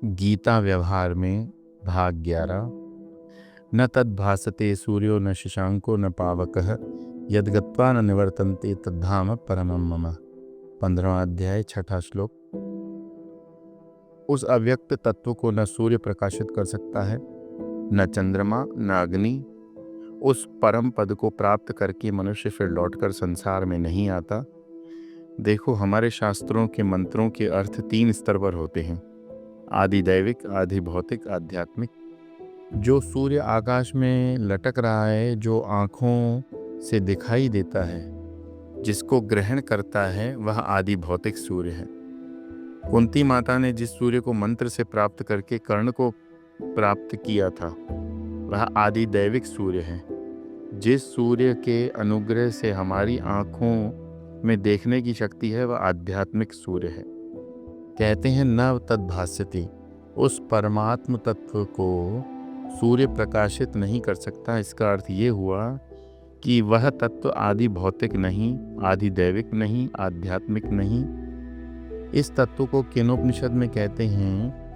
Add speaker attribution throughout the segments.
Speaker 1: गीता व्यवहार में भाग 11। न तद्भासते सूर्यो न शशांको न पावकः यद्गत्वा न निवर्तन्ते तद्धाम परमं मम। 15वां अध्याय 6ठा श्लोक। उस अव्यक्त तत्व को न सूर्य प्रकाशित कर सकता है, न चंद्रमा, न अग्नि। उस परम पद को प्राप्त करके मनुष्य फिर लौटकर संसार में नहीं आता। देखो, हमारे शास्त्रों के मंत्रों के अर्थ 3 स्तर पर होते हैं: आदि दैविक, आदि भौतिक, आध्यात्मिक। जो सूर्य आकाश में लटक रहा है, जो आँखों से दिखाई देता है, जिसको ग्रहण करता है, वह आदि भौतिक सूर्य है। कुंती माता ने जिस सूर्य को मंत्र से प्राप्त करके कर्ण को प्राप्त किया था, वह आदि दैविक सूर्य है। जिस सूर्य के अनुग्रह से हमारी आँखों में देखने की शक्ति है, वह आध्यात्मिक सूर्य है। कहते हैं न तद्भास्यति, उस परमात्म तत्व को सूर्य प्रकाशित नहीं कर सकता। इसका अर्थ ये हुआ कि वह तत्व आदि भौतिक नहीं, आदि दैविक नहीं, आध्यात्मिक नहीं। इस तत्व को केनोपनिषद में कहते हैं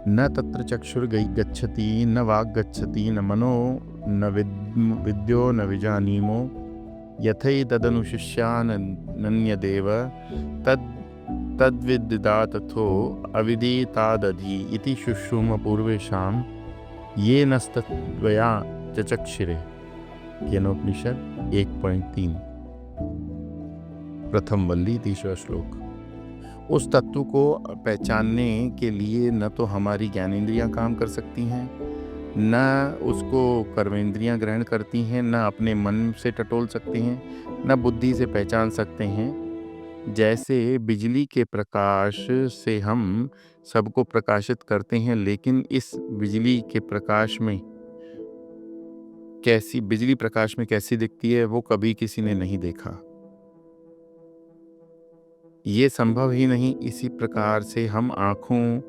Speaker 1: न तत्र चक्षुर गच्छति न वाग गच्छति न मनो न विद्यो न विजानीमो यथै तदनुशिष्यानन्यदेव तद्विदिदा तथो अविदितादधि इति शुश्रूम पूर्वेशां ये नस्तत्वया चचक्षिरे। केनोपनिषद 1.3 प्रथम वल्ली 3रा श्लोक। उस तत्व को पहचानने के लिए न तो हमारी ज्ञानेंद्रियां काम कर सकती हैं, न उसको कर्मेंद्रियां ग्रहण करती हैं, न अपने मन से टटोल सकते हैं, न बुद्धि से पहचान सकते हैं। जैसे बिजली के प्रकाश से हम सबको प्रकाशित करते हैं, लेकिन इस बिजली के प्रकाश में कैसी दिखती है, वो कभी किसी ने नहीं देखा। ये संभव ही नहीं। इसी प्रकार से हम आँखों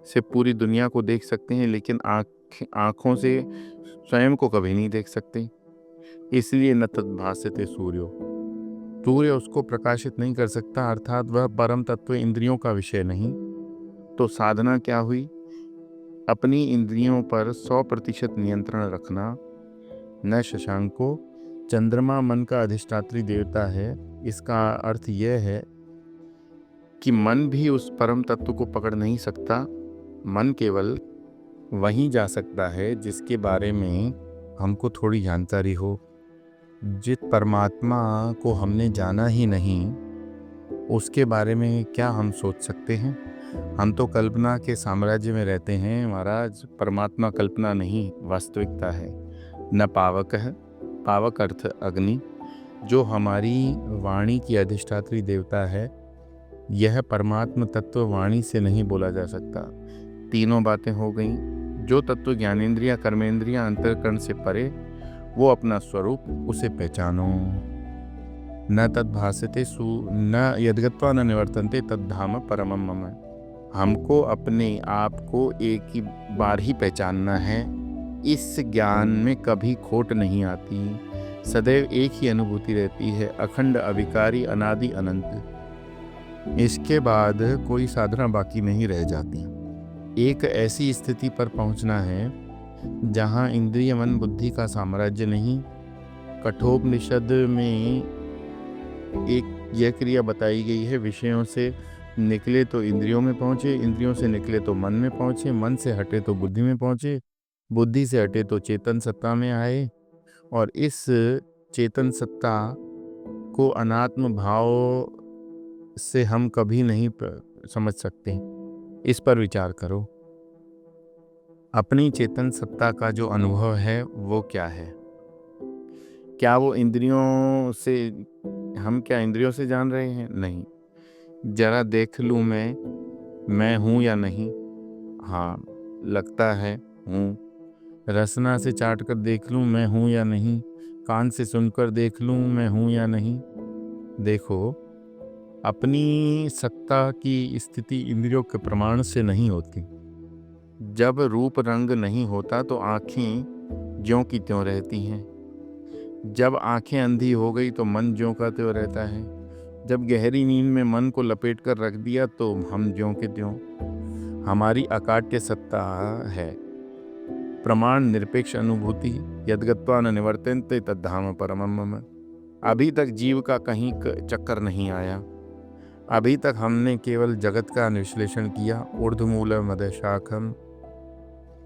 Speaker 1: से पूरी दुनिया को देख सकते हैं, लेकिन आँखों से स्वयं को कभी नहीं देख सकते। इसलिए न तद्भास्यते सूर्यो, सूर्य उसको प्रकाशित नहीं कर सकता, अर्थात वह परम तत्व इंद्रियों का विषय नहीं। तो साधना क्या हुई? अपनी इंद्रियों पर 100% नियंत्रण रखना। न शशांको, चंद्रमा मन का अधिष्ठात्री देवता है। इसका अर्थ यह है कि मन भी उस परम तत्व को पकड़ नहीं सकता। मन केवल वहीं जा सकता है जिसके बारे में हमको थोड़ी जानकारी हो। जिस परमात्मा को हमने जाना ही नहीं, उसके बारे में क्या हम सोच सकते हैं? हम तो कल्पना के साम्राज्य में रहते हैं महाराज। परमात्मा कल्पना नहीं, वास्तविकता है। न पावक है, पावक अर्थ अग्नि, जो हमारी वाणी की अधिष्ठात्री देवता है। यह परमात्म तत्व वाणी से नहीं बोला जा सकता। तीनों बातें हो गईं। जो तत्व ज्ञानेंद्रियां, कर्मेंद्रियां, अंतःकरण से परे, वो अपना स्वरूप, उसे पहचानो। न तद्भास्यते न यद्गत्वा न निवर्तन्ते तद्धाम परमं मम। हमको अपने आप को एक ही बार ही पहचानना है। इस ज्ञान में कभी खोट नहीं आती। सदैव एक ही अनुभूति रहती है, अखंड, अविकारी, अनादि, अनंत। इसके बाद कोई साधना बाकी नहीं रह जाती। एक ऐसी स्थिति पर पहुंचना है जहां इंद्रिय, मन, बुद्धि का साम्राज्य नहीं। कठोपनिषद में एक यह क्रिया बताई गई है: विषयों से निकले तो इंद्रियों में पहुंचे, इंद्रियों से निकले तो मन में पहुंचे, मन से हटे तो बुद्धि में पहुंचे, बुद्धि से हटे तो चेतन सत्ता में आए। और इस चेतन सत्ता को अनात्म भाव से हम कभी नहीं समझ सकते। इस पर विचार करो। अपनी चेतन सत्ता का जो अनुभव है वो क्या है? क्या वो इंद्रियों से, हम क्या इंद्रियों से जान रहे हैं? नहीं। जरा देख लूँ मैं हूँ या नहीं? हाँ, लगता है हूँ। रसना से चाट कर देख लूँ मैं हूँ या नहीं? कान से सुनकर देख लूँ मैं हूँ या नहीं? देखो, अपनी सत्ता की स्थिति इंद्रियों के प्रमाण से नहीं होती। जब रूप रंग नहीं होता तो आँखें ज्यों की त्यों रहती हैं। जब आँखें अंधी हो गई तो मन ज्यों का त्यों रहता है। जब गहरी नींद में मन को लपेट कर रख दिया तो हम ज्यों के त्यों। हमारी अकाट्य सत्ता है। प्रमाण निरपेक्ष अनुभूति यद्गत्वा न निवर्तन्ते तद्धाम परमम मम। अभी तक जीव का कहीं चक्कर नहीं आया। अभी तक हमने केवल जगत का विश्लेषण किया। ऊर्ध्वमूल मद शाखम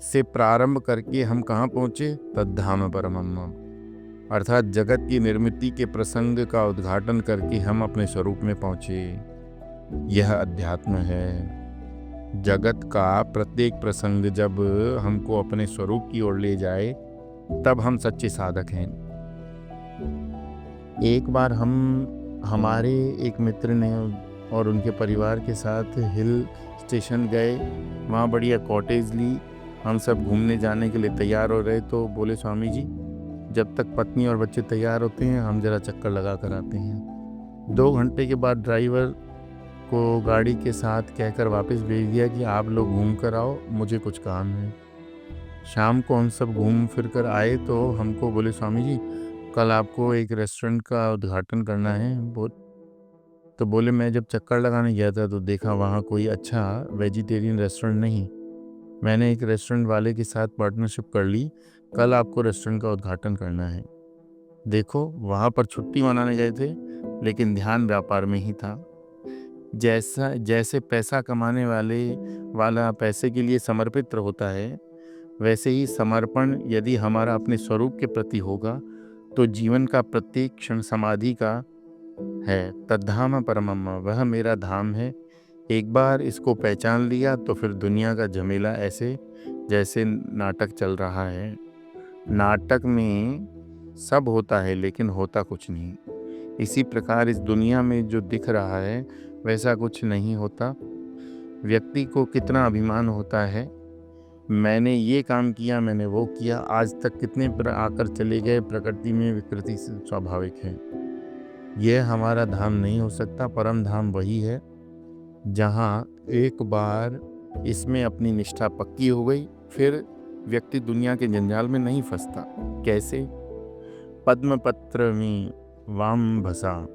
Speaker 1: से प्रारंभ करके हम कहाँ पहुँचे? तद्धाम परमम मम। अर्थात जगत की निर्मिति के प्रसंग का उद्घाटन करके हम अपने स्वरूप में पहुँचे। यह अध्यात्म है। जगत का प्रत्येक प्रसंग जब हमको अपने स्वरूप की ओर ले जाए तब हम सच्चे साधक हैं। एक बार हमारे एक मित्र ने और उनके परिवार के साथ हिल स्टेशन गए। वहाँ बढ़िया कॉटेज ली। हम सब घूमने जाने के लिए तैयार हो रहे तो बोले, स्वामी जी जब तक पत्नी और बच्चे तैयार होते हैं हम जरा चक्कर लगा कर आते हैं। 2 घंटे के बाद ड्राइवर को गाड़ी के साथ कहकर वापस भेज दिया कि आप लोग घूम कर आओ, मुझे कुछ काम है। शाम को हम सब घूम फिर कर आए तो हमको बोले, स्वामी जी कल आपको एक रेस्टोरेंट का उद्घाटन करना है। तो बोले, मैं जब चक्कर लगाने गया था तो देखा वहाँ कोई अच्छा वेजिटेरियन रेस्टोरेंट नहीं। मैंने एक रेस्टोरेंट वाले के साथ पार्टनरशिप कर ली। कल आपको रेस्टोरेंट का उद्घाटन करना है। देखो वहाँ पर छुट्टी मनाने गए थे लेकिन ध्यान व्यापार में ही था। जैसे पैसा कमाने वाला पैसे के लिए समर्पित होता है, वैसे ही समर्पण यदि हमारा अपने स्वरूप के प्रति होगा तो जीवन का प्रत्येक क्षण समाधि का है। तद्धाम परमम, वह मेरा धाम है। एक बार इसको पहचान लिया तो फिर दुनिया का झमेला ऐसे जैसे नाटक चल रहा है। नाटक में सब होता है लेकिन होता कुछ नहीं। इसी प्रकार इस दुनिया में जो दिख रहा है वैसा कुछ नहीं होता। व्यक्ति को कितना अभिमान होता है, मैंने ये काम किया, मैंने वो किया। आज तक कितने आकर चले गए। प्रकृति में विकृति स्वाभाविक है। यह हमारा धाम नहीं हो सकता। परम धाम वही है जहाँ एक बार इसमें अपनी निष्ठा पक्की हो गई, फिर व्यक्ति दुनिया के जंजाल में नहीं फंसता। कैसे? पद्मपत्र में वाम भसा,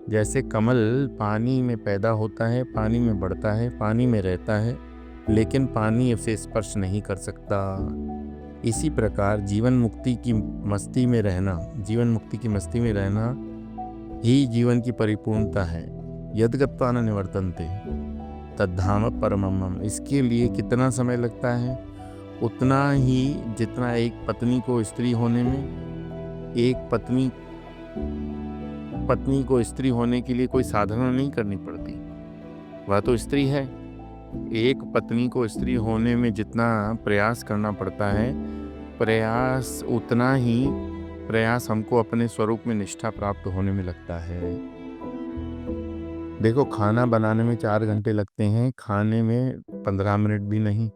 Speaker 1: जैसे कमल पानी में पैदा होता है, पानी में बढ़ता है, पानी में रहता है, लेकिन पानी उसे स्पर्श नहीं कर सकता। इसी प्रकार जीवन मुक्ति की मस्ती में रहना ही जीवन की परिपूर्णता है। यद्गत्वा न निवर्तन्ते तद्धाम परमम। इसके लिए कितना समय लगता है? उतना ही जितना एक पत्नी को स्त्री होने में। एक पत्नी को स्त्री होने के लिए कोई साधना नहीं करनी पड़ती, वह तो स्त्री है। एक पत्नी को स्त्री होने में जितना प्रयास करना पड़ता है, उतना ही प्रयास हमको अपने स्वरूप में निष्ठा प्राप्त होने में लगता है। देखो खाना बनाने में 4 घंटे लगते हैं, खाने में 15 मिनट भी नहीं।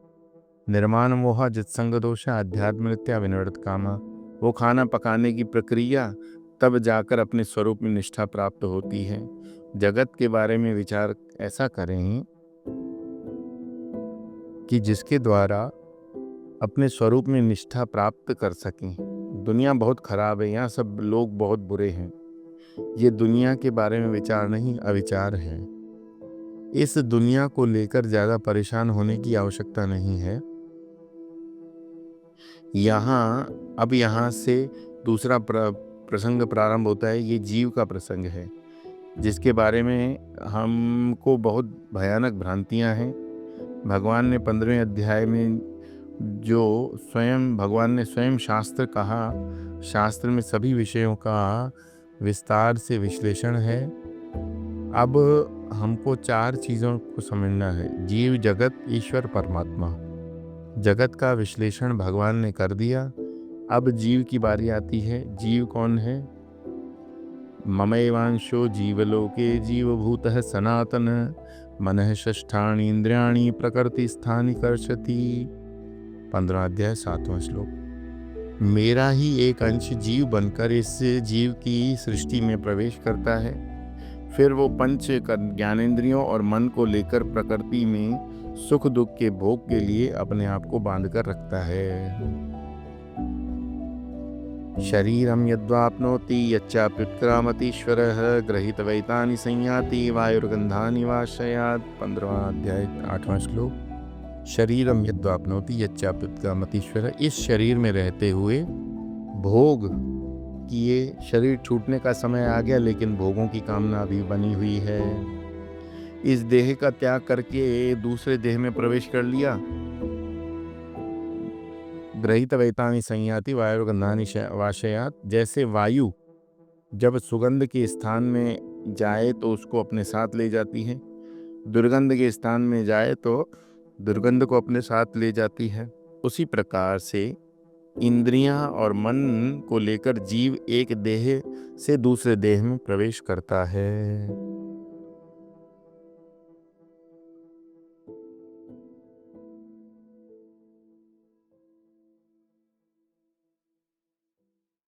Speaker 1: निर्माण मोह जित्संग दोष अध्यात्म नित्या विनिवृत्त कामा। वो खाना पकाने की प्रक्रिया तब जाकर अपने स्वरूप में निष्ठा प्राप्त होती है। जगत के बारे में विचार ऐसा करें कि जिसके द्वारा अपने स्वरूप में निष्ठा प्राप्त कर सकें। दुनिया बहुत खराब है, यहाँ सब लोग बहुत बुरे हैं। ये दुनिया के बारे में विचार नहीं, अविचार है। इस दुनिया को लेकर ज़्यादा परेशान होने की आवश्यकता नहीं है। यहाँ से दूसरा प्रसंग प्रारंभ होता है। ये जीव का प्रसंग है जिसके बारे में हमको बहुत भयानक भ्रांतियाँ हैं। भगवान ने 15वें अध्याय में जो भगवान ने स्वयं शास्त्र कहा, शास्त्र में सभी विषयों का विस्तार से विश्लेषण है। अब हमको 4 चीज़ों को समझना है। जीव, जगत, ईश्वर, परमात्मा। जगत का विश्लेषण भगवान ने कर दिया। अब जीव की बारी आती है। जीव कौन है? ममैवांशो जीवलोके जीवभूतः सनातन मनः षष्ठानि इंद्रियाणि प्रकृति स्थानि कर्षति। 15वां अध्याय 7वां श्लोक। मेरा ही एक अंश जीव बनकर इस जीव की सृष्टि में प्रवेश करता है। फिर वो पंच ज्ञानेंद्रियों और मन को लेकर प्रकृति में सुख दुख के भोग के लिए अपने आप को बांध कर रखता है। शरीरम यद्वाप्नोति यच्चाप्युत्क्रामतीश्वरः गृहीतवैतानि संयाति वायुर्गन्धानि वाशयात्। 15वां अध्याय 8वां श्लोक। शरीरम यद्वाप्नोति यच्चाप्युत्क्रामतीश्वरः। इस शरीर में रहते हुए भोग किए, शरीर छूटने का समय आ गया लेकिन भोगों की कामना अभी बनी हुई है। इस देह का त्याग करके दूसरे देह में प्रवेश कर लिया। ग्रहीत वैतानि संयाति वायुर्गंधानि वाशयात। जैसे वायु जब सुगंध के स्थान में जाए तो उसको अपने साथ ले जाती है, दुर्गंध के स्थान में जाए तो दुर्गंध को अपने साथ ले जाती है, उसी प्रकार से इंद्रियां और मन को लेकर जीव एक देह से दूसरे देह में प्रवेश करता है।